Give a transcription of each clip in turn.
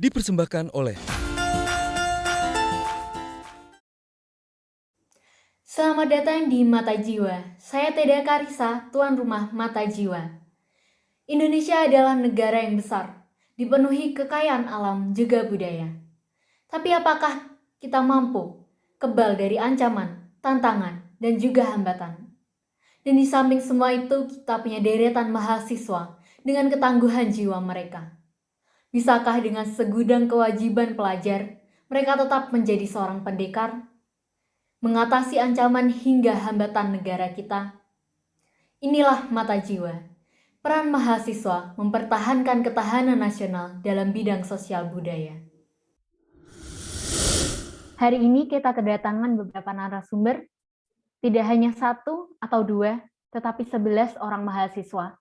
dipersembahkan oleh Selamat datang di Mata Jiwa. Saya Teda Karisa, tuan rumah Mata Jiwa. Indonesia adalah negara yang besar, dipenuhi kekayaan alam juga budaya. Tapi apakah kita mampu kebal dari ancaman, tantangan, dan juga hambatan? Dan di samping semua itu, kita punya deretan mahasiswa dengan ketangguhan jiwa mereka. Bisakah dengan segudang kewajiban pelajar, mereka tetap menjadi seorang pendekar, mengatasi ancaman hingga hambatan negara kita? Inilah Mata Jiwa, peran mahasiswa mempertahankan ketahanan nasional dalam bidang sosial budaya. Hari ini kita kedatangan beberapa narasumber, tidak hanya satu atau dua, tetapi 11 orang mahasiswa.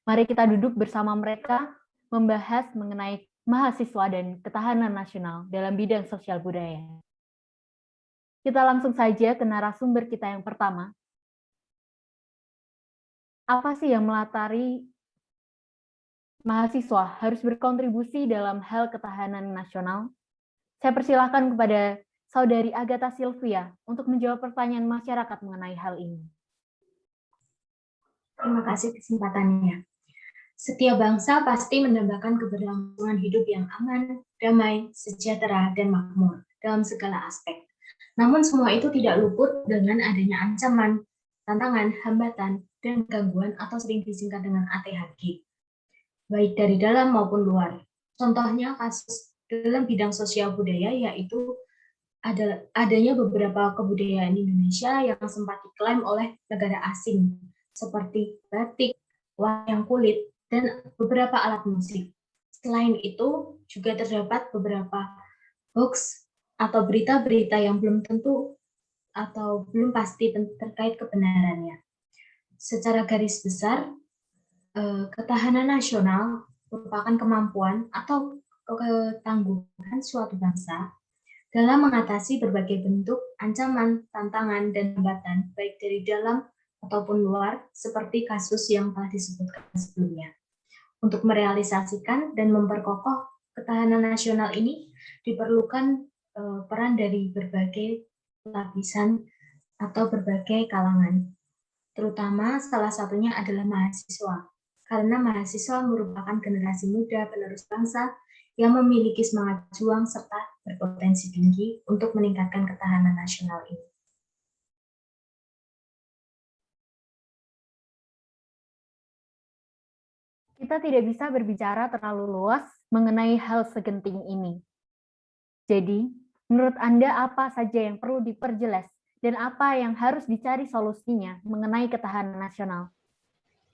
Mari kita duduk bersama mereka, membahas mengenai mahasiswa dan ketahanan nasional dalam bidang sosial budaya. Kita langsung saja ke narasumber kita yang pertama. Apa sih yang melatari mahasiswa harus berkontribusi dalam hal ketahanan nasional? Saya persilahkan kepada Saudari Agatha Sylvia untuk menjawab pertanyaan masyarakat mengenai hal ini. Terima kasih kesempatannya. Setiap bangsa pasti mendambakan keberlangsungan hidup yang aman, damai, sejahtera, dan makmur dalam segala aspek. Namun semua itu tidak luput dengan adanya ancaman, tantangan, hambatan, dan gangguan atau sering disingkat dengan ATHG, baik dari dalam maupun luar. Contohnya kasus dalam bidang sosial budaya yaitu adanya beberapa kebudayaan Indonesia yang sempat diklaim oleh negara asing seperti batik, wayang kulit, dan beberapa alat musik. Selain itu, juga terdapat beberapa hoax atau berita-berita yang belum tentu atau belum pasti terkait kebenarannya. Secara garis besar, ketahanan nasional merupakan kemampuan atau ketangguhan suatu bangsa dalam mengatasi berbagai bentuk ancaman, tantangan, dan hambatan, baik dari dalam ataupun luar, seperti kasus yang telah disebutkan sebelumnya. Untuk merealisasikan dan memperkokoh ketahanan nasional ini, diperlukan peran dari berbagai lapisan atau berbagai kalangan. Terutama salah satunya adalah mahasiswa, karena mahasiswa merupakan generasi muda penerus bangsa yang memiliki semangat juang serta berpotensi tinggi untuk meningkatkan ketahanan nasional ini. Kita tidak bisa berbicara terlalu luas mengenai hal segenting ini. Jadi, menurut Anda apa saja yang perlu diperjelas dan apa yang harus dicari solusinya mengenai ketahanan nasional?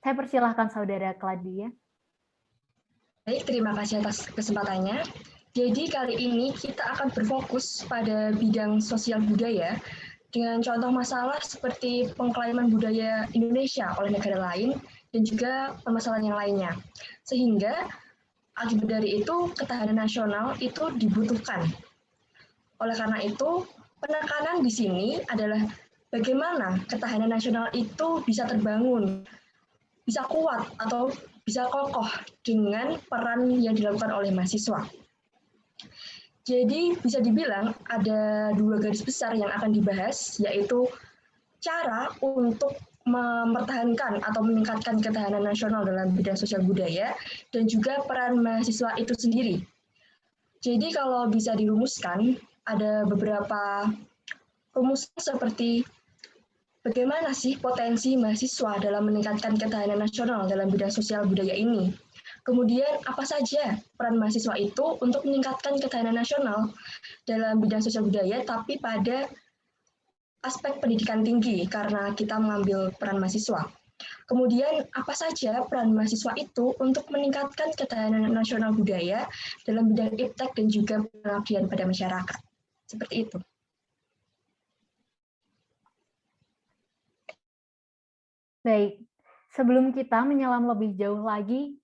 Saya persilahkan Saudara Claudia. Baik, terima kasih atas kesempatannya. Jadi kali ini kita akan berfokus pada bidang sosial budaya dengan contoh masalah seperti pengklaiman budaya Indonesia oleh negara lain dan juga permasalahan yang lainnya. Sehingga akibat dari itu ketahanan nasional itu dibutuhkan. Oleh karena itu, penekanan di sini adalah bagaimana ketahanan nasional itu bisa terbangun, bisa kuat atau bisa kokoh dengan peran yang dilakukan oleh mahasiswa. Jadi bisa dibilang ada dua garis besar yang akan dibahas, yaitu cara untuk mempertahankan atau meningkatkan ketahanan nasional dalam bidang sosial budaya dan juga peran mahasiswa itu sendiri. Jadi kalau bisa dirumuskan, ada beberapa rumusan seperti bagaimana sih potensi mahasiswa dalam meningkatkan ketahanan nasional dalam bidang sosial budaya ini? Kemudian apa saja peran mahasiswa itu untuk meningkatkan ketahanan nasional dalam bidang sosial budaya, tapi pada aspek pendidikan tinggi karena kita mengambil peran mahasiswa. Kemudian apa saja peran mahasiswa itu untuk meningkatkan ketahanan nasional budaya dalam bidang iptek dan juga pengabdian pada masyarakat. Seperti itu. Baik, sebelum kita menyelam lebih jauh lagi,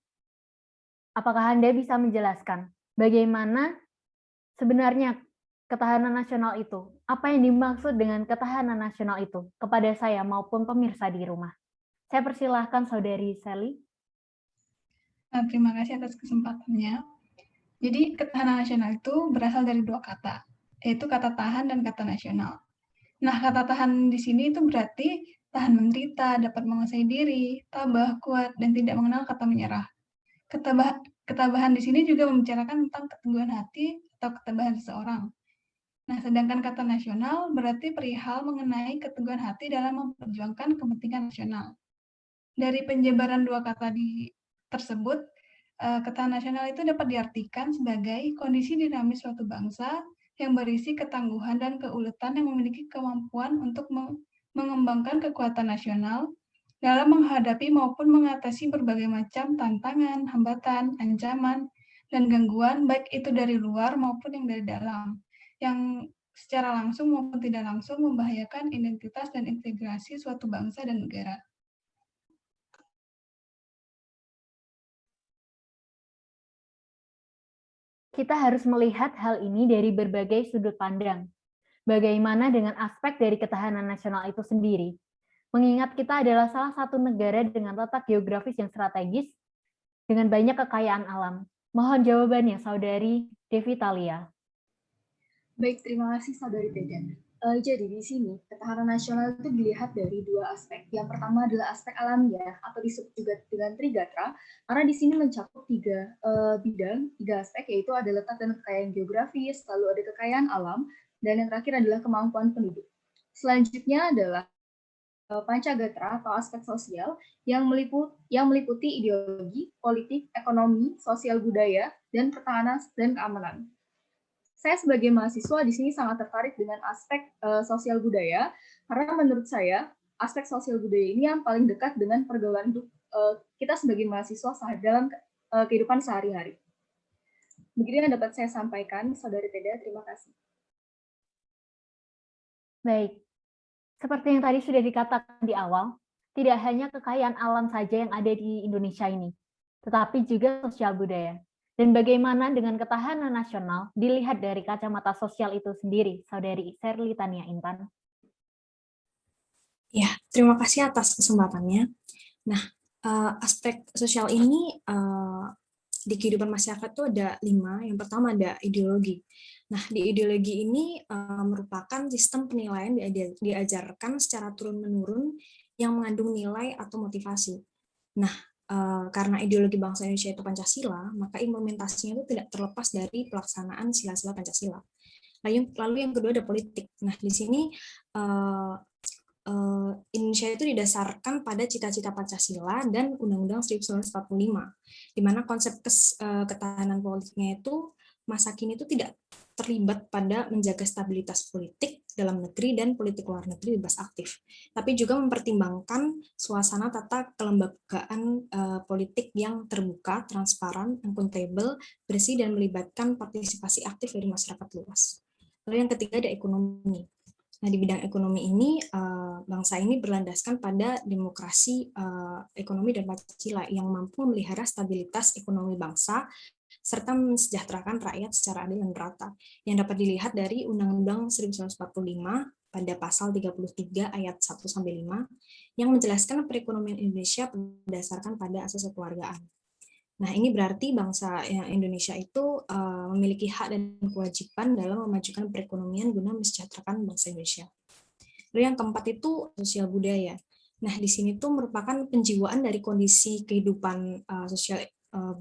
apakah Anda bisa menjelaskan bagaimana sebenarnya ketahanan nasional itu? Apa yang dimaksud dengan ketahanan nasional itu kepada saya maupun pemirsa di rumah? Saya persilahkan Saudari Sally. Terima kasih atas kesempatannya. Jadi ketahanan nasional itu berasal dari dua kata, yaitu kata tahan dan kata nasional. Nah, kata tahan di sini itu berarti tahan menderita, dapat menguasai diri, tabah, kuat, dan tidak mengenal kata menyerah. Ketabahan di sini juga membicarakan tentang keteguhan hati atau ketabahan seseorang. Nah, sedangkan kata nasional berarti perihal mengenai keteguhan hati dalam memperjuangkan kepentingan nasional. Dari penjabaran dua kata tersebut, ketahanan nasional itu dapat diartikan sebagai kondisi dinamis suatu bangsa yang berisi ketangguhan dan keuletan yang memiliki kemampuan untuk mengembangkan kekuatan nasional dalam menghadapi maupun mengatasi berbagai macam tantangan, hambatan, ancaman, dan gangguan, baik itu dari luar maupun yang dari dalam, yang secara langsung maupun tidak langsung membahayakan identitas dan integrasi suatu bangsa dan negara. Kita harus melihat hal ini dari berbagai sudut pandang. Bagaimana dengan aspek dari ketahanan nasional itu sendiri? Mengingat kita adalah salah satu negara dengan letak geografis yang strategis, dengan banyak kekayaan alam. Mohon jawabannya, Saudari Devitalia. Baik, terima kasih Saudari Teda. Jadi di sini ketahanan nasional itu dilihat dari dua aspek. Yang pertama adalah aspek alamiah atau disebut juga dengan Trigatra, karena di sini mencakup tiga aspek, yaitu ada letak dan kekayaan geografis, lalu ada kekayaan alam, dan yang terakhir adalah kemampuan penduduk. Selanjutnya adalah Pancagatra atau aspek sosial yang meliputi ideologi, politik, ekonomi, sosial budaya, dan pertahanan dan keamanan. Saya sebagai mahasiswa di sini sangat tertarik dengan aspek sosial budaya, karena menurut saya aspek sosial budaya ini yang paling dekat dengan pergaulan hidup kita sebagai mahasiswa dalam kehidupan sehari-hari. Begini yang dapat saya sampaikan, Saudari Teda. Terima kasih. Baik, seperti yang tadi sudah dikatakan di awal, tidak hanya kekayaan alam saja yang ada di Indonesia ini, tetapi juga sosial budaya. Dan bagaimana dengan ketahanan nasional dilihat dari kacamata sosial itu sendiri, Saudari Sherly Tania Intan? Ya, terima kasih atas kesempatannya. Nah, aspek sosial ini di kehidupan masyarakat itu ada 5. Yang pertama ada ideologi. Nah, di ideologi ini merupakan sistem penilaian diajarkan secara turun-menurun yang mengandung nilai atau motivasi. Nah, karena ideologi bangsa Indonesia itu Pancasila, maka implementasinya itu tidak terlepas dari pelaksanaan sila-sila Pancasila. Lalu yang kedua ada politik. Nah, di sini Indonesia itu didasarkan pada cita-cita Pancasila dan Undang-Undang 1945, di mana konsep ketahanan politiknya itu masa kini itu tidak terlibat pada menjaga stabilitas politik dalam negeri dan politik luar negeri bebas aktif, tapi juga mempertimbangkan suasana tata kelembagaan politik yang terbuka, transparan, akuntabel, bersih, dan melibatkan partisipasi aktif dari masyarakat luas. Lalu yang ketiga ada ekonomi. Nah, di bidang ekonomi ini, bangsa ini berlandaskan pada demokrasi ekonomi dan Pancasila yang mampu memelihara stabilitas ekonomi bangsa serta mensejahterakan rakyat secara adil dan merata, yang dapat dilihat dari Undang-Undang 1945 pada pasal 33 ayat 1-5 yang menjelaskan perekonomian Indonesia berdasarkan pada asas kekeluargaan. Nah, ini berarti bangsa Indonesia itu memiliki hak dan kewajiban dalam memajukan perekonomian guna mensejahterakan bangsa Indonesia. Lalu yang keempat itu sosial budaya. Nah, di sini tuh merupakan penjiwaan dari kondisi kehidupan sosial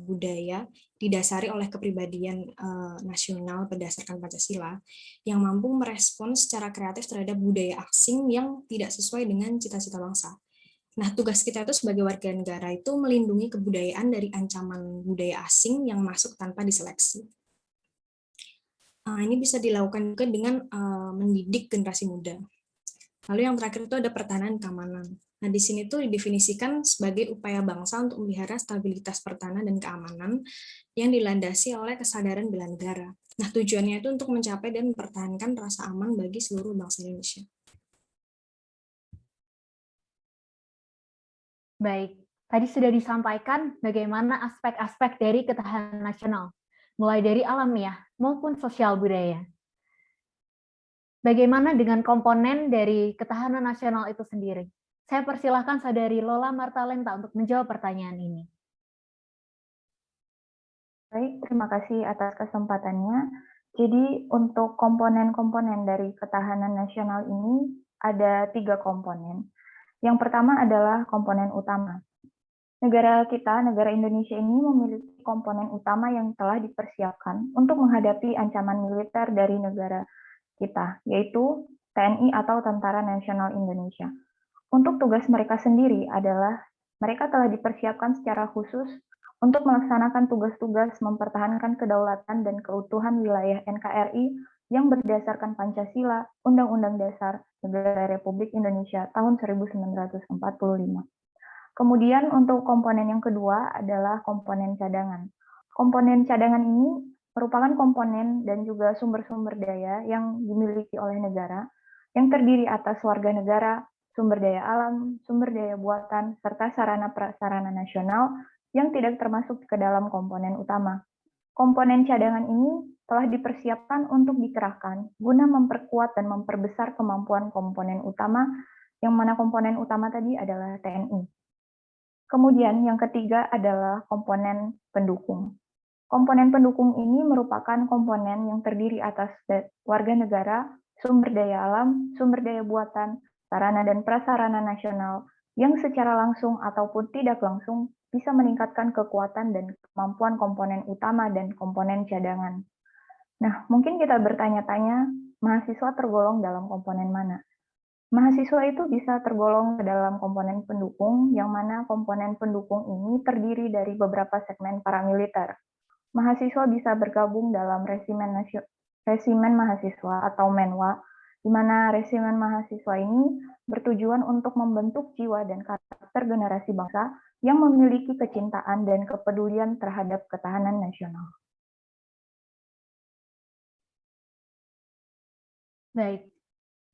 budaya didasari oleh kepribadian nasional berdasarkan Pancasila yang mampu merespons secara kreatif terhadap budaya asing yang tidak sesuai dengan cita-cita bangsa. Nah, tugas kita itu sebagai warga negara itu melindungi kebudayaan dari ancaman budaya asing yang masuk tanpa diseleksi. Ini bisa dilakukan juga dengan mendidik generasi muda. Lalu yang terakhir itu ada pertahanan keamanan. Nah, di sini tuh didefinisikan sebagai upaya bangsa untuk memelihara stabilitas pertahanan dan keamanan yang dilandasi oleh kesadaran bela negara. Nah, tujuannya itu untuk mencapai dan mempertahankan rasa aman bagi seluruh bangsa Indonesia. Baik, tadi sudah disampaikan bagaimana aspek-aspek dari ketahanan nasional, mulai dari alamiah maupun sosial budaya. Bagaimana dengan komponen dari ketahanan nasional itu sendiri? Saya persilahkan Saudari Lola Martalenta untuk menjawab pertanyaan ini. Baik, terima kasih atas kesempatannya. Jadi untuk komponen-komponen dari ketahanan nasional ini ada 3 komponen. Yang pertama adalah komponen utama. Negara kita, negara Indonesia ini memiliki komponen utama yang telah dipersiapkan untuk menghadapi ancaman militer dari negara kita, yaitu TNI atau Tentara Nasional Indonesia. Untuk tugas mereka sendiri adalah mereka telah dipersiapkan secara khusus untuk melaksanakan tugas-tugas mempertahankan kedaulatan dan keutuhan wilayah NKRI yang berdasarkan Pancasila, Undang-Undang Dasar Negara Republik Indonesia tahun 1945. Kemudian untuk komponen yang kedua adalah komponen cadangan. Komponen cadangan ini merupakan komponen dan juga sumber-sumber daya yang dimiliki oleh negara yang terdiri atas warga negara, sumber daya alam, sumber daya buatan, serta sarana-prasarana nasional yang tidak termasuk ke dalam komponen utama. Komponen cadangan ini telah dipersiapkan untuk dikerahkan guna memperkuat dan memperbesar kemampuan komponen utama, yang mana komponen utama tadi adalah TNI. Kemudian yang ketiga adalah komponen pendukung. Komponen pendukung ini merupakan komponen yang terdiri atas warga negara, sumber daya alam, sumber daya buatan, sarana dan prasarana nasional yang secara langsung ataupun tidak langsung bisa meningkatkan kekuatan dan kemampuan komponen utama dan komponen cadangan. Nah, mungkin kita bertanya-tanya, mahasiswa tergolong dalam komponen mana? Mahasiswa itu bisa tergolong ke dalam komponen pendukung, yang mana komponen pendukung ini terdiri dari beberapa segmen paramiliter. Mahasiswa bisa bergabung dalam resimen mahasiswa atau Menwa, di mana resimen mahasiswa ini bertujuan untuk membentuk jiwa dan karakter generasi bangsa yang memiliki kecintaan dan kepedulian terhadap ketahanan nasional. Baik,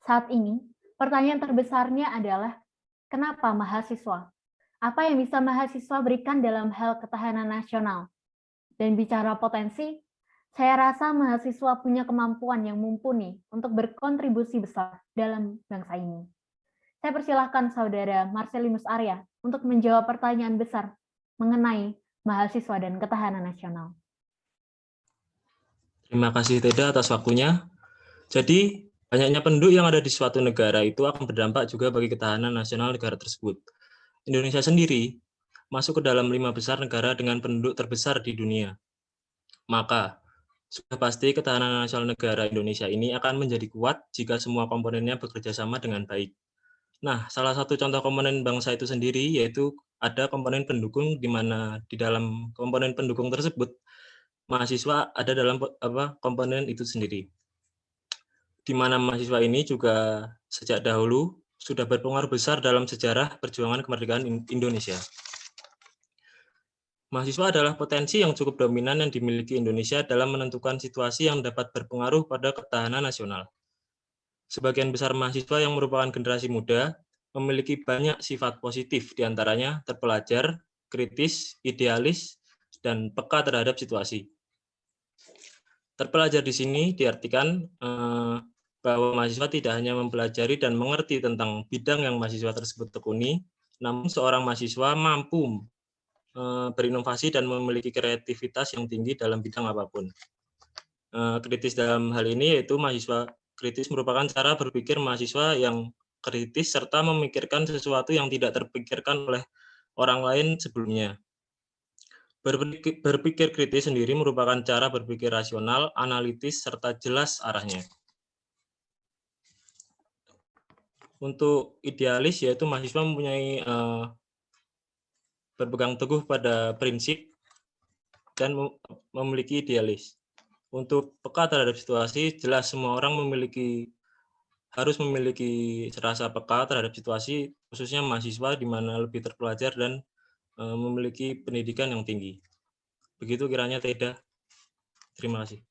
saat ini pertanyaan terbesarnya adalah, kenapa mahasiswa? Apa yang bisa mahasiswa berikan dalam hal ketahanan nasional? Dan bicara potensi, saya rasa mahasiswa punya kemampuan yang mumpuni untuk berkontribusi besar dalam bangsa ini. Saya persilahkan Saudara Marcelinus Arya untuk menjawab pertanyaan besar mengenai mahasiswa dan ketahanan nasional. Terima kasih Teda atas waktunya. Jadi, banyaknya penduduk yang ada di suatu negara itu akan berdampak juga bagi ketahanan nasional negara tersebut. Indonesia sendiri masuk ke dalam 5 besar negara dengan penduduk terbesar di dunia. Maka, sudah pasti ketahanan nasional negara Indonesia ini akan menjadi kuat jika semua komponennya bekerja sama dengan baik. Nah, salah satu contoh komponen bangsa itu sendiri yaitu ada komponen pendukung, di mana di dalam komponen pendukung tersebut mahasiswa ada dalam komponen itu sendiri. Di mana mahasiswa ini juga sejak dahulu sudah berpengaruh besar dalam sejarah perjuangan kemerdekaan Indonesia. Mahasiswa adalah potensi yang cukup dominan yang dimiliki Indonesia dalam menentukan situasi yang dapat berpengaruh pada ketahanan nasional. Sebagian besar mahasiswa yang merupakan generasi muda memiliki banyak sifat positif, diantaranya terpelajar, kritis, idealis, dan peka terhadap situasi. Terpelajar di sini diartikan bahwa mahasiswa tidak hanya mempelajari dan mengerti tentang bidang yang mahasiswa tersebut tekuni, namun seorang mahasiswa mampu berinovasi dan memiliki kreativitas yang tinggi dalam bidang apapun. Kritis dalam hal ini yaitu mahasiswa kritis merupakan cara berpikir mahasiswa yang kritis serta memikirkan sesuatu yang tidak terpikirkan oleh orang lain sebelumnya. Berpikir kritis sendiri merupakan cara berpikir rasional, analitis, serta jelas arahnya. Untuk idealis, yaitu mahasiswa mempunyai berpegang teguh pada prinsip dan memiliki idealis. Untuk peka terhadap situasi, jelas semua orang harus memiliki rasa peka terhadap situasi, khususnya mahasiswa di mana lebih terpelajar dan memiliki pendidikan yang tinggi. Begitu kiranya Teda. Terima kasih.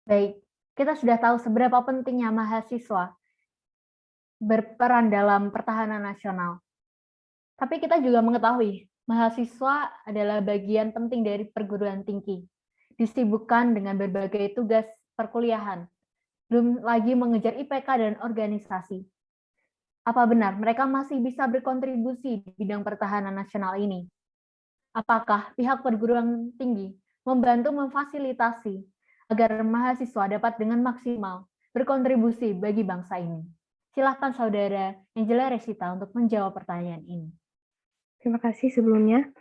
Baik, kita sudah tahu seberapa pentingnya mahasiswa berperan dalam pertahanan nasional. Tapi kita juga mengetahui mahasiswa adalah bagian penting dari perguruan tinggi, disibukkan dengan berbagai tugas perkuliahan, belum lagi mengejar IPK dan organisasi. Apa benar mereka masih bisa berkontribusi di bidang pertahanan nasional ini? Apakah pihak perguruan tinggi membantu memfasilitasi agar mahasiswa dapat dengan maksimal berkontribusi bagi bangsa ini? Silakan Saudara Angela Resita untuk menjawab pertanyaan ini. Terima kasih sebelumnya.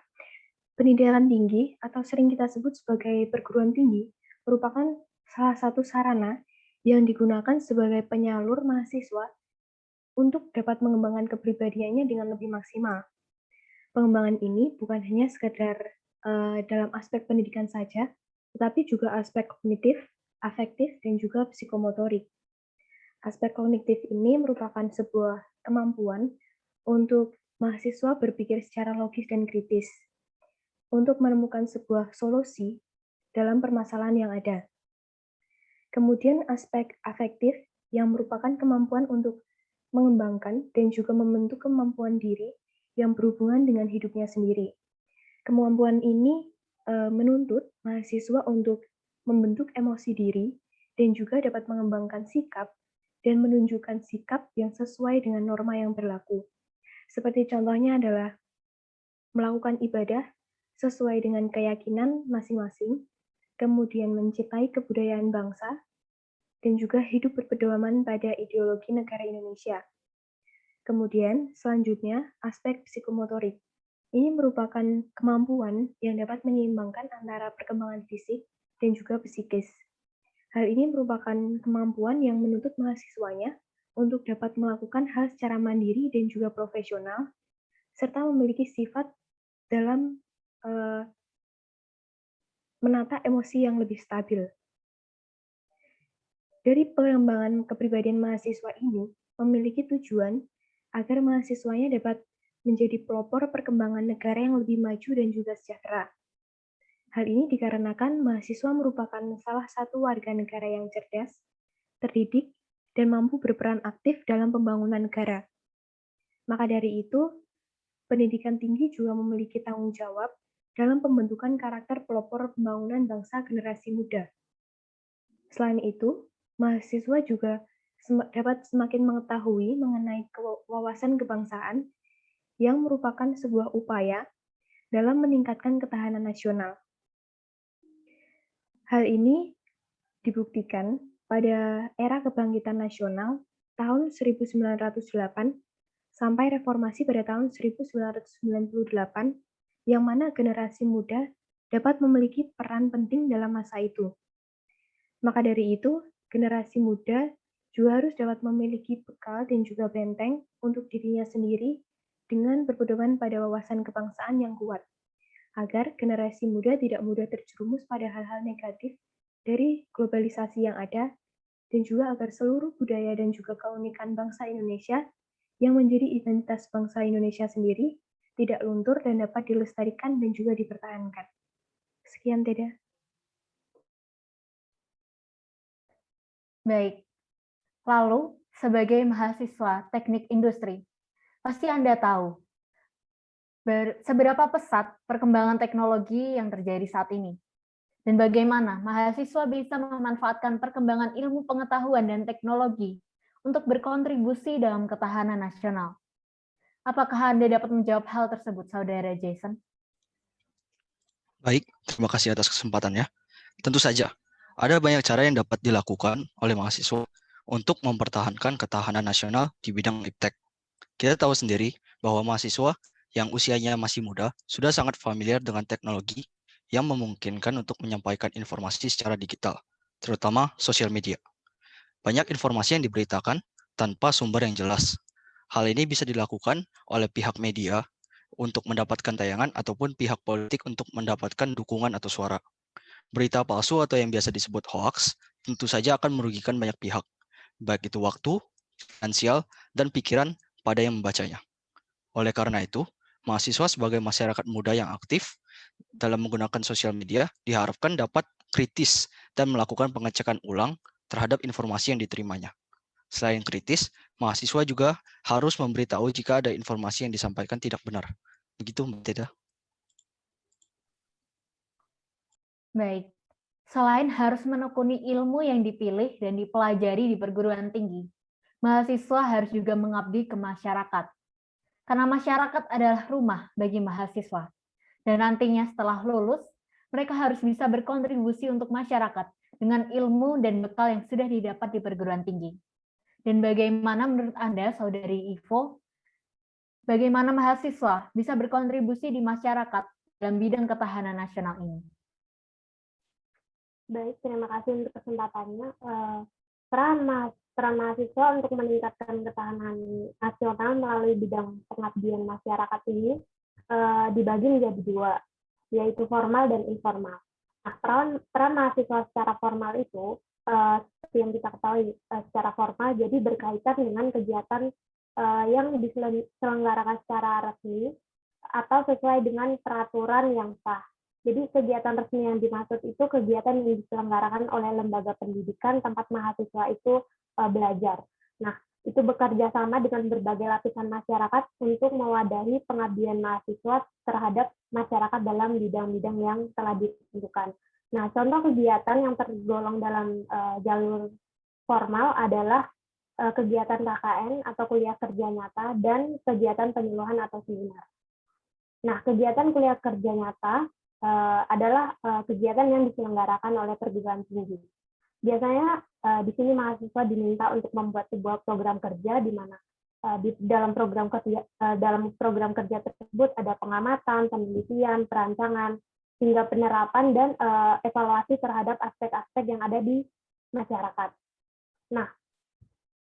Pendidikan tinggi atau sering kita sebut sebagai perguruan tinggi merupakan salah satu sarana yang digunakan sebagai penyalur mahasiswa untuk dapat mengembangkan kepribadiannya dengan lebih maksimal. Pengembangan ini bukan hanya sekedar dalam aspek pendidikan saja, tetapi juga aspek kognitif, afektif, dan juga psikomotorik. Aspek kognitif ini merupakan sebuah kemampuan untuk mahasiswa berpikir secara logis dan kritis, untuk menemukan sebuah solusi dalam permasalahan yang ada. Kemudian aspek afektif yang merupakan kemampuan untuk mengembangkan dan juga membentuk kemampuan diri yang berhubungan dengan hidupnya sendiri. Kemampuan ini menuntut mahasiswa untuk membentuk emosi diri dan juga dapat mengembangkan sikap dan menunjukkan sikap yang sesuai dengan norma yang berlaku. Seperti contohnya adalah melakukan ibadah sesuai dengan keyakinan masing-masing, kemudian mencintai kebudayaan bangsa, dan juga hidup berpedoman pada ideologi negara Indonesia. Kemudian, selanjutnya, aspek psikomotorik. Ini merupakan kemampuan yang dapat menyeimbangkan antara perkembangan fisik dan juga psikis. Hal ini merupakan kemampuan yang menuntut mahasiswanya untuk dapat melakukan hal secara mandiri dan juga profesional, serta memiliki sifat dalam menata emosi yang lebih stabil. Dari pengembangan kepribadian mahasiswa ini memiliki tujuan agar mahasiswanya dapat menjadi pelopor perkembangan negara yang lebih maju dan juga sejahtera. Hal ini dikarenakan mahasiswa merupakan salah satu warga negara yang cerdas, terdidik, dan mampu berperan aktif dalam pembangunan negara. Maka dari itu, pendidikan tinggi juga memiliki tanggung jawab dalam pembentukan karakter pelopor pembangunan bangsa generasi muda. Selain itu, mahasiswa juga dapat semakin mengetahui mengenai wawasan kebangsaan yang merupakan sebuah upaya dalam meningkatkan ketahanan nasional. Hal ini dibuktikan pada era kebangkitan nasional tahun 1908 sampai reformasi pada tahun 1998, yang mana generasi muda dapat memiliki peran penting dalam masa itu. Maka dari itu, generasi muda juga harus dapat memiliki bekal dan juga benteng untuk dirinya sendiri dengan berpedoman pada wawasan kebangsaan yang kuat, agar generasi muda tidak mudah terjerumus pada hal-hal negatif dari globalisasi yang ada, dan juga agar seluruh budaya dan juga keunikan bangsa Indonesia yang menjadi identitas bangsa Indonesia sendiri tidak luntur dan dapat dilestarikan dan juga dipertahankan. Sekian, Teda. Baik, lalu sebagai mahasiswa teknik industri, pasti Anda tahu seberapa pesat perkembangan teknologi yang terjadi saat ini, dan bagaimana mahasiswa bisa memanfaatkan perkembangan ilmu pengetahuan dan teknologi untuk berkontribusi dalam ketahanan nasional. Apakah Anda dapat menjawab hal tersebut, Saudara Jason? Baik, terima kasih atas kesempatannya. Tentu saja, ada banyak cara yang dapat dilakukan oleh mahasiswa untuk mempertahankan ketahanan nasional di bidang iptek. Kita tahu sendiri bahwa mahasiswa yang usianya masih muda sudah sangat familiar dengan teknologi yang memungkinkan untuk menyampaikan informasi secara digital, terutama sosial media. Banyak informasi yang diberitakan tanpa sumber yang jelas. Hal ini bisa dilakukan oleh pihak media untuk mendapatkan tayangan ataupun pihak politik untuk mendapatkan dukungan atau suara. Berita palsu atau yang biasa disebut hoax tentu saja akan merugikan banyak pihak, baik itu waktu, finansial, dan pikiran pada yang membacanya. Oleh karena itu, mahasiswa sebagai masyarakat muda yang aktif dalam menggunakan sosial media diharapkan dapat kritis dan melakukan pengecekan ulang terhadap informasi yang diterimanya. Selain kritis, mahasiswa juga harus memberitahu jika ada informasi yang disampaikan tidak benar. Begitu, Mbak Teda. Baik, selain harus menekuni ilmu yang dipilih dan dipelajari di perguruan tinggi, mahasiswa harus juga mengabdi ke masyarakat. Karena masyarakat adalah rumah bagi mahasiswa. Dan nantinya setelah lulus, mereka harus bisa berkontribusi untuk masyarakat dengan ilmu dan bekal yang sudah didapat di perguruan tinggi. Dan bagaimana menurut Anda, Saudari Ivo, bagaimana mahasiswa bisa berkontribusi di masyarakat dalam bidang ketahanan nasional ini? Baik, terima kasih untuk kesempatannya. Peran mahasiswa untuk meningkatkan ketahanan nasional melalui bidang pengabdian masyarakat ini dibagi menjadi dua, yaitu formal dan informal. Nah, peran mahasiswa secara formal itu, seperti yang kita ketahui, secara formal jadi berkaitan dengan kegiatan yang diselenggarakan secara resmi atau sesuai dengan peraturan yang sah. Jadi kegiatan resmi yang dimaksud itu kegiatan yang diselenggarakan oleh lembaga pendidikan tempat mahasiswa itu belajar. Nah, itu bekerja sama dengan berbagai lapisan masyarakat untuk mewadahi pengabdian mahasiswa terhadap masyarakat dalam bidang-bidang yang telah ditentukan. Nah, contoh kegiatan yang tergolong dalam jalur formal adalah kegiatan KKN atau kuliah kerja nyata dan kegiatan penyuluhan atau seminar. Nah, kegiatan kuliah kerja nyata adalah kegiatan yang diselenggarakan oleh perguruan tinggi. Biasanya di sini mahasiswa diminta untuk membuat sebuah program kerja di mana dalam program kerja tersebut ada pengamatan, penelitian, perancangan, hingga penerapan dan evaluasi terhadap aspek-aspek yang ada di masyarakat. Nah,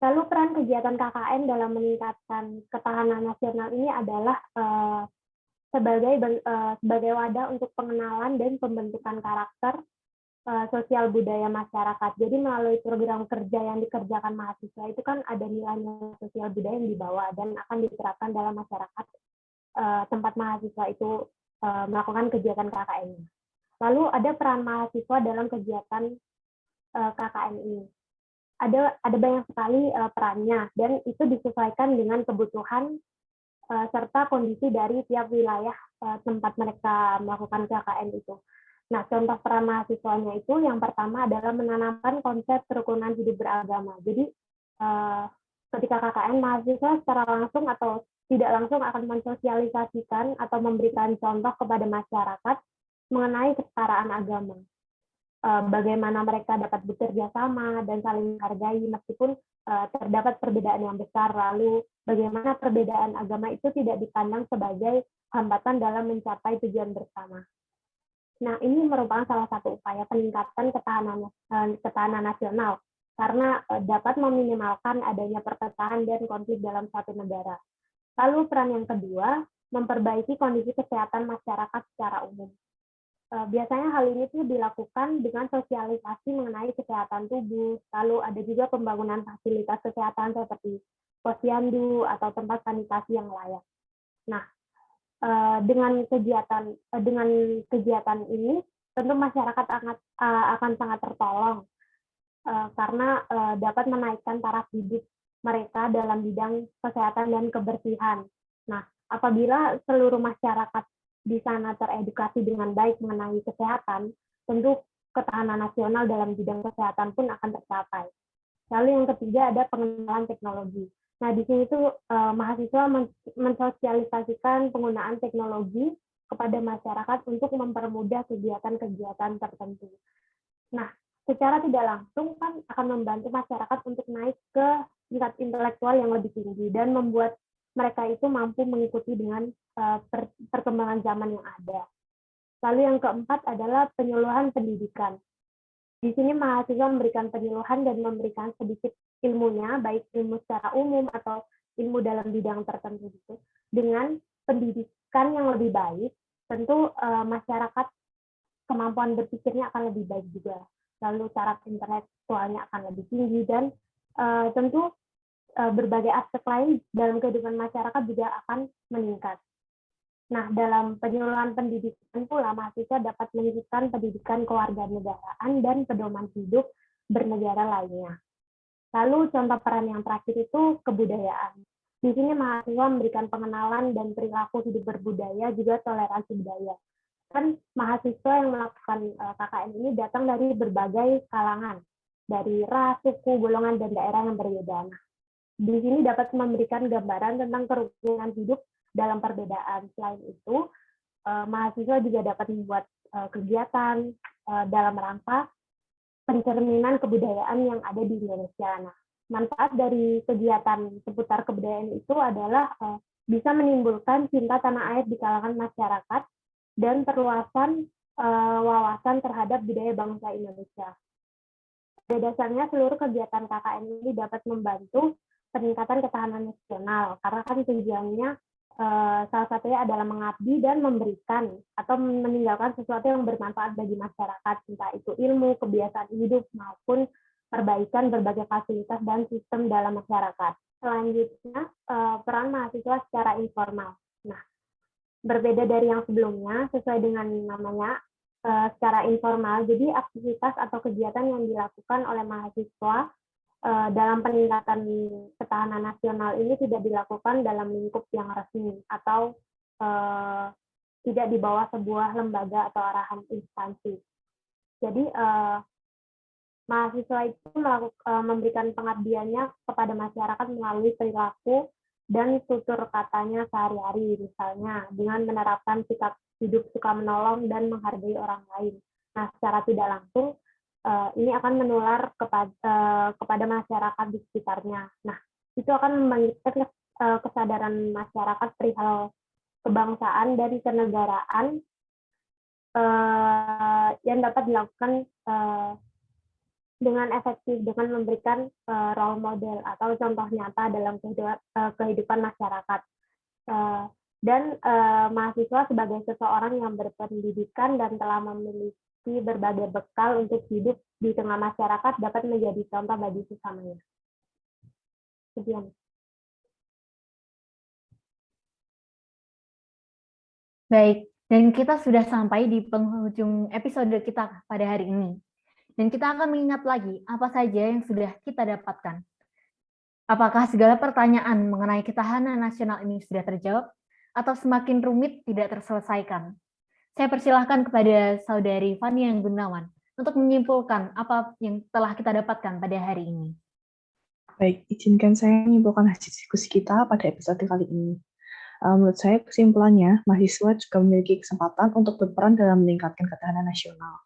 lalu peran kegiatan KKN dalam meningkatkan ketahanan nasional ini adalah sebagai wadah untuk pengenalan dan pembentukan karakter sosial budaya masyarakat. Jadi melalui program kerja yang dikerjakan mahasiswa itu kan ada nilai-nilai sosial budaya yang dibawa dan akan diterapkan dalam masyarakat tempat mahasiswa itu melakukan kegiatan KKN. Lalu ada peran mahasiswa dalam kegiatan KKN ini. Ada banyak sekali perannya dan itu disesuaikan dengan kebutuhan serta kondisi dari tiap wilayah tempat mereka melakukan KKN itu. Nah, contoh peran mahasiswanya itu yang pertama adalah menanamkan konsep kerukunan hidup beragama. Jadi, ketika KKN, mahasiswa secara langsung atau tidak langsung akan mensosialisasikan atau memberikan contoh kepada masyarakat mengenai kesetaraan agama. Bagaimana mereka dapat bekerja sama dan saling menghargai meskipun terdapat perbedaan yang besar, lalu bagaimana perbedaan agama itu tidak dipandang sebagai hambatan dalam mencapai tujuan bersama. Nah, ini merupakan salah satu upaya peningkatan ketahanan nasional karena dapat meminimalkan adanya perpecahan dan konflik dalam suatu negara. Lalu peran yang kedua, memperbaiki kondisi kesehatan masyarakat secara umum. Biasanya hal ini tuh dilakukan dengan sosialisasi mengenai kesehatan tubuh, lalu ada juga pembangunan fasilitas kesehatan seperti posyandu atau tempat sanitasi yang layak. Nah, dengan kegiatan ini tentu masyarakat akan sangat tertolong karena dapat menaikkan taraf hidup mereka dalam bidang kesehatan dan kebersihan. Nah, apabila seluruh masyarakat di sana teredukasi dengan baik mengenai kesehatan, tentu ketahanan nasional dalam bidang kesehatan pun akan tercapai. Lalu yang ketiga ada pengenalan teknologi. Nah, di sini tuh mahasiswa mensosialisasikan penggunaan teknologi kepada masyarakat untuk mempermudah kegiatan-kegiatan tertentu. Nah, secara tidak langsung kan akan membantu masyarakat untuk naik ke tingkat intelektual yang lebih tinggi dan membuat mereka itu mampu mengikuti dengan perkembangan zaman yang ada. Lalu yang keempat adalah penyuluhan pendidikan. Di sini mahasiswa memberikan penyuluhan dan memberikan sedikit ilmunya, baik ilmu secara umum atau ilmu dalam bidang tertentu gitu. Dengan pendidikan yang lebih baik, tentu masyarakat kemampuan berpikirnya akan lebih baik juga. Lalu taraf intelektualnya akan lebih tinggi dan tentu berbagai aspek lain dalam kehidupan masyarakat juga akan meningkat. Nah, dalam penyuluhan pendidikan pula, mahasiswa dapat melanjutkan pendidikan kewarganegaraan dan pedoman hidup bernegara lainnya. Lalu contoh peran yang terakhir itu kebudayaan. Di sini mahasiswa memberikan pengenalan dan perilaku hidup berbudaya, juga toleransi budaya. Kan mahasiswa yang melakukan KKN ini datang dari berbagai kalangan, dari ras, suku, golongan, dan daerah yang berbeda. Nah, di sini dapat memberikan gambaran tentang kerukunan hidup dalam perbedaan. Selain itu, mahasiswa juga dapat membuat kegiatan dalam rangka pencerminan kebudayaan yang ada di Indonesia. Nah, manfaat dari kegiatan seputar kebudayaan itu adalah bisa menimbulkan cinta tanah air di kalangan masyarakat dan perluasan wawasan terhadap budaya bangsa Indonesia. Pada dasarnya seluruh kegiatan KKN ini dapat membantu peningkatan ketahanan nasional karena kan tujuannya salah satunya adalah mengabdi dan memberikan atau meninggalkan sesuatu yang bermanfaat bagi masyarakat, entah itu ilmu, kebiasaan hidup maupun perbaikan berbagai fasilitas dan sistem dalam masyarakat. Selanjutnya, peran mahasiswa secara informal. Nah, berbeda dari yang sebelumnya, sesuai dengan namanya, secara informal, jadi aktivitas atau kegiatan yang dilakukan oleh mahasiswa dalam peningkatan ketahanan nasional ini tidak dilakukan dalam lingkup yang resmi atau tidak di bawah sebuah lembaga atau arahan instansi. Jadi, mahasiswa itu memberikan pengabdiannya kepada masyarakat melalui perilaku dan tutur katanya sehari-hari, misalnya dengan menerapkan sikap hidup suka menolong dan menghargai orang lain. Nah, secara tidak langsung ini akan menular kepada masyarakat di sekitarnya. Nah, itu akan membangkitkan kesadaran masyarakat perihal kebangsaan dan kenegaraan yang dapat dilakukan dengan efektif dengan memberikan role model atau contoh nyata dalam kehidupan masyarakat. Dan mahasiswa sebagai seseorang yang berpendidikan dan telah memiliki berbagai bekal untuk hidup di tengah masyarakat dapat menjadi contoh bagi sesamanya. Sekian. Baik, dan kita sudah sampai di penghujung episode kita pada hari ini. Dan kita akan mengingat lagi apa saja yang sudah kita dapatkan. Apakah segala pertanyaan mengenai ketahanan nasional ini sudah terjawab atau semakin rumit tidak terselesaikan? Saya persilahkan kepada Saudari Fania Gunawan untuk menyimpulkan apa yang telah kita dapatkan pada hari ini. Baik, izinkan saya menyimpulkan hasil diskusi kita pada episode kali ini. Menurut saya, kesimpulannya, mahasiswa juga memiliki kesempatan untuk berperan dalam meningkatkan ketahanan nasional.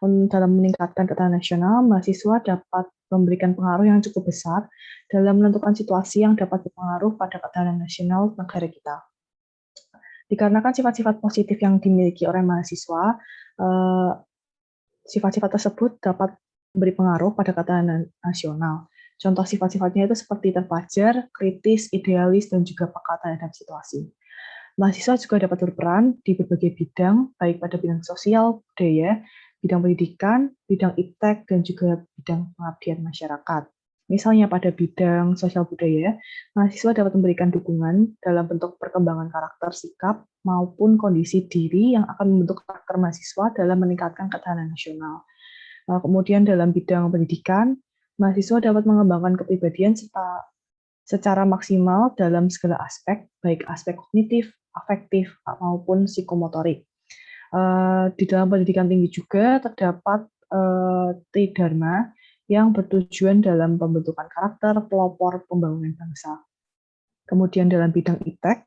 Dalam meningkatkan ketahanan nasional, mahasiswa dapat memberikan pengaruh yang cukup besar dalam menentukan situasi yang dapat berpengaruh pada ketahanan nasional negara kita. Dikarenakan sifat-sifat positif yang dimiliki oleh mahasiswa, sifat-sifat tersebut dapat memberi pengaruh pada ketahanan nasional. Contoh sifat-sifatnya itu seperti terpelajar, kritis, idealis, dan juga peka terhadap situasi. Mahasiswa juga dapat berperan di berbagai bidang, baik pada bidang sosial, budaya, bidang pendidikan, bidang iptek, dan juga bidang pengabdian masyarakat. Misalnya pada bidang sosial budaya, mahasiswa dapat memberikan dukungan dalam bentuk perkembangan karakter sikap maupun kondisi diri yang akan membentuk karakter mahasiswa dalam meningkatkan ketahanan nasional. Kemudian dalam bidang pendidikan, mahasiswa dapat mengembangkan kepribadian secara maksimal dalam segala aspek, baik aspek kognitif, afektif, maupun psikomotorik. Di dalam pendidikan tinggi juga terdapat tridharma yang bertujuan dalam pembentukan karakter, pelopor pembangunan bangsa. Kemudian dalam bidang iptek,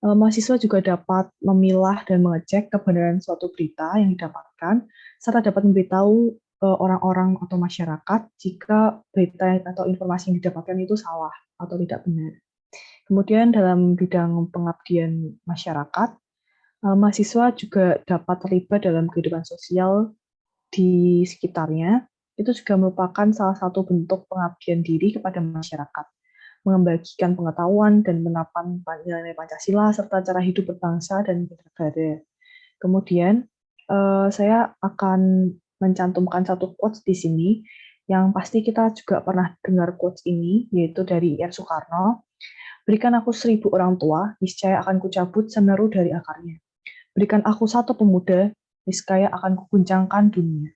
mahasiswa juga dapat memilah dan mengecek kebenaran suatu berita yang didapatkan, serta dapat memberitahu orang-orang atau masyarakat jika berita atau informasi yang didapatkan itu salah atau tidak benar. Kemudian dalam bidang pengabdian masyarakat, mahasiswa juga dapat terlibat dalam kehidupan sosial di sekitarnya. Itu juga merupakan salah satu bentuk pengabdian diri kepada masyarakat, membagikan pengetahuan dan penerapan nilai Pancasila serta cara hidup berbangsa dan bernegara. Kemudian saya akan mencantumkan satu quotes di sini yang pasti kita juga pernah dengar quotes ini, yaitu dari R. Soekarno. Berikan aku 1000 orang tua, niscaya akan kucabut semeru dari akarnya. Berikan aku 1 pemuda, niscaya akan kuguncangkan dunia.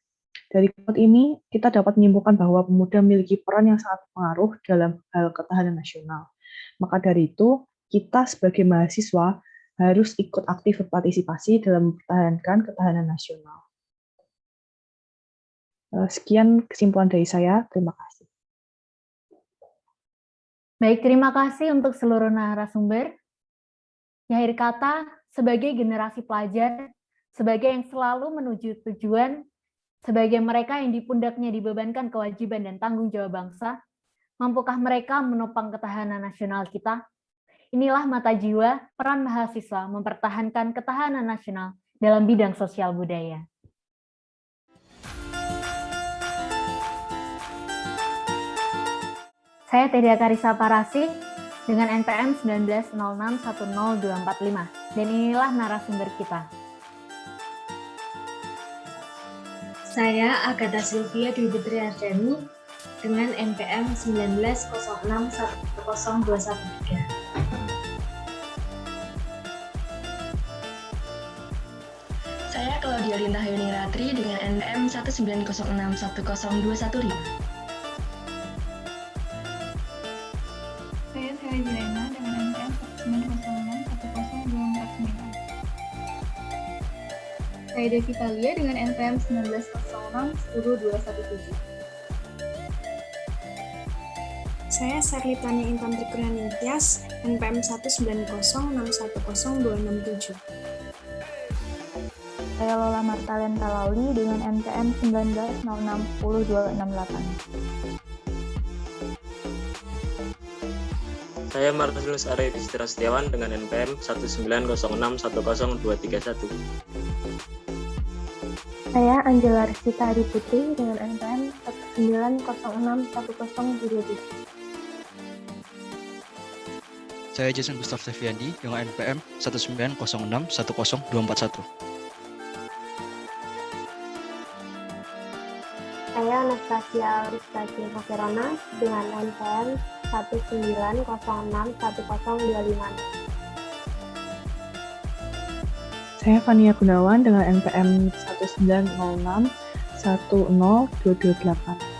Dari quote ini, kita dapat menyimpulkan bahwa pemuda memiliki peran yang sangat berpengaruh dalam hal ketahanan nasional. Maka dari itu, kita sebagai mahasiswa harus ikut aktif berpartisipasi dalam mempertahankan ketahanan nasional. Sekian kesimpulan dari saya. Terima kasih. Baik, terima kasih untuk seluruh narasumber. Di akhir kata, sebagai generasi pelajar, sebagai yang selalu menuju tujuan, sebagai mereka yang di pundaknya dibebankan kewajiban dan tanggung jawab bangsa, mampukah mereka menopang ketahanan nasional kita? Inilah Mata Jiwa, peran mahasiswa mempertahankan ketahanan nasional dalam bidang sosial budaya. Saya Tedia Karisa Parasi dengan NPM 1906100245, dan inilah narasumber kita. Saya Agatha Sylvia Dwi Putri Ardani dengan NPM 1906100213. Saya Claudia Lintahayuni Ratri dengan NPM 1906100215. Saya Sally Jelena dengan NPM 1906100249. Saya Devi Talia dengan NPM 1906100217. Saya Serlitania Intan Trikurniani Tias, NPM 1906100267. Saya Lola Martalenta Lauli dengan NPM 19061028. Saya Martinus Arya Distira Setiawan dengan NPM 1906100231. Saya Angela Rizkita Adiputri dengan NPM 19061027. Saya Jason Gustaf Seviandi dengan NPM 1906100241. Saya Anastasia Rizky Verona dengan NPM 19061025. Saya Fania Gunawan dengan NPM 1906100228.